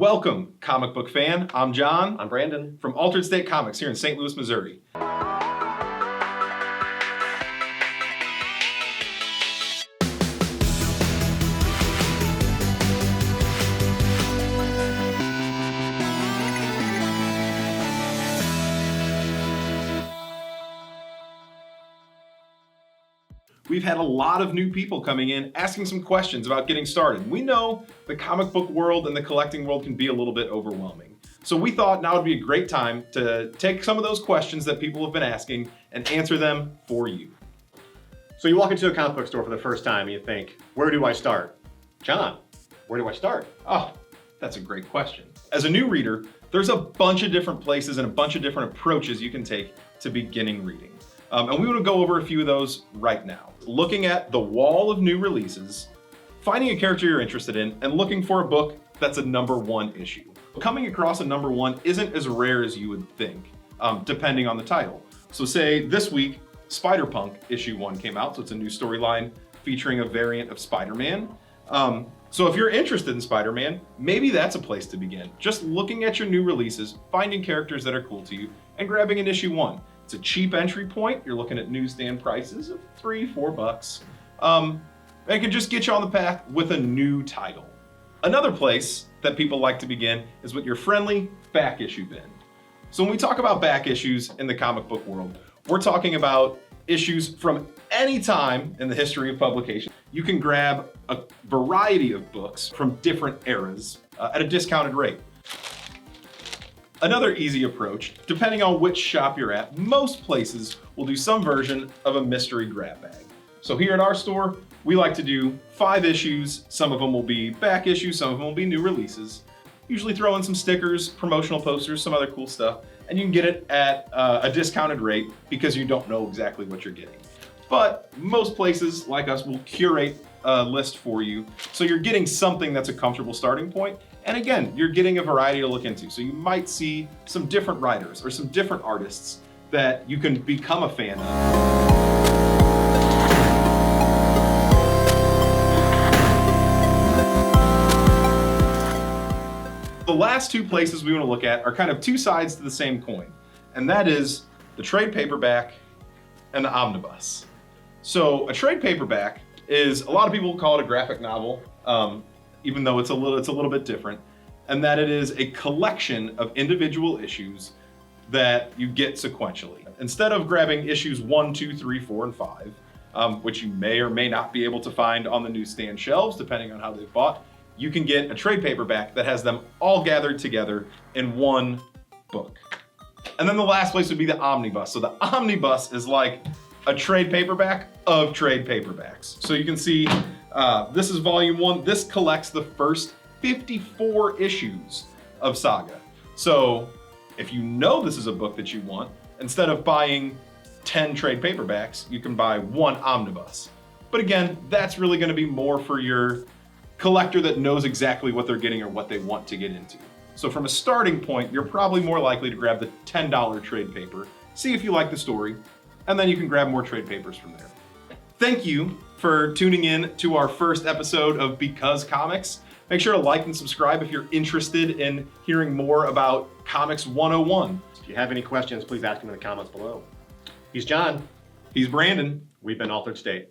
Welcome, comic book fan. I'm John. I'm Brandon. From Altered State Comics here in St. Louis, Missouri. We've had a lot of new people coming in asking some questions about getting started. We know the comic book world and the collecting world can be a little bit overwhelming. So we thought now would be a great time to take some of those questions that people have been asking and answer them for you. So you walk into a comic book store for the first time and you think, where do I start? John, where do I start? Oh, that's a great question. As a new reader, there's a bunch of different places and a bunch of different approaches you can take to beginning reading. And we want to go over a few of those right now. Looking at the wall of new releases, finding a character you're interested in, and looking for a book that's a #1 issue. Coming across a #1 isn't as rare as you would think, depending on the title. So say this week, Spider-Punk issue 1 came out, so it's a new storyline featuring a variant of Spider-Man. So if you're interested in Spider-Man, maybe that's a place to begin. Just looking at your new releases, finding characters that are cool to you, and grabbing an issue 1. It's a cheap entry point. You're looking at newsstand prices of $3-4. And it can just get you on the path with a new title. Another place that people like to begin is with your friendly back issue bin. So when we talk about back issues in the comic book world, we're talking about issues from any time in the history of publication. You can grab a variety of books from different eras at a discounted rate. Another easy approach, depending on which shop you're at, most places will do some version of a mystery grab bag. So here at our store, we like to do 5 issues. Some of them will be back issues, some of them will be new releases. Usually throw in some stickers, promotional posters, some other cool stuff, and you can get it at a discounted rate because you don't know exactly what you're getting. But most places like us will curate a list for you, so you're getting something that's a comfortable starting point. And again, you're getting a variety to look into. So you might see some different writers or some different artists that you can become a fan of. The last 2 places we want to look at are kind of 2 sides to the same coin, and that is the trade paperback and the omnibus. So a trade paperback is, a lot of people call it a graphic novel, even though it's a little bit different, and that it is a collection of individual issues that you get sequentially. Instead of grabbing issues 1, 2, 3, 4, and 5, which you may or may not be able to find on the newsstand shelves, depending on how they've bought, you can get a trade paperback that has them all gathered together in one book. And then the last place would be the omnibus. So the omnibus is like a trade paperback of trade paperbacks. So you can see this is volume 1. This collects the first 54 issues of Saga. So if you know this is a book that you want, instead of buying 10 trade paperbacks, you can buy 1 omnibus. But again, that's really going to be more for your collector that knows exactly what they're getting or what they want to get into. So from a starting point, you're probably more likely to grab the $10 trade paper, see if you like the story, and then you can grab more trade papers from there. Thank you for tuning in to our first episode of Because Comics. Make sure to like and subscribe if you're interested in hearing more about Comics 101. If you have any questions, please ask them in the comments below. He's John. He's Brandon. We've been Altered State.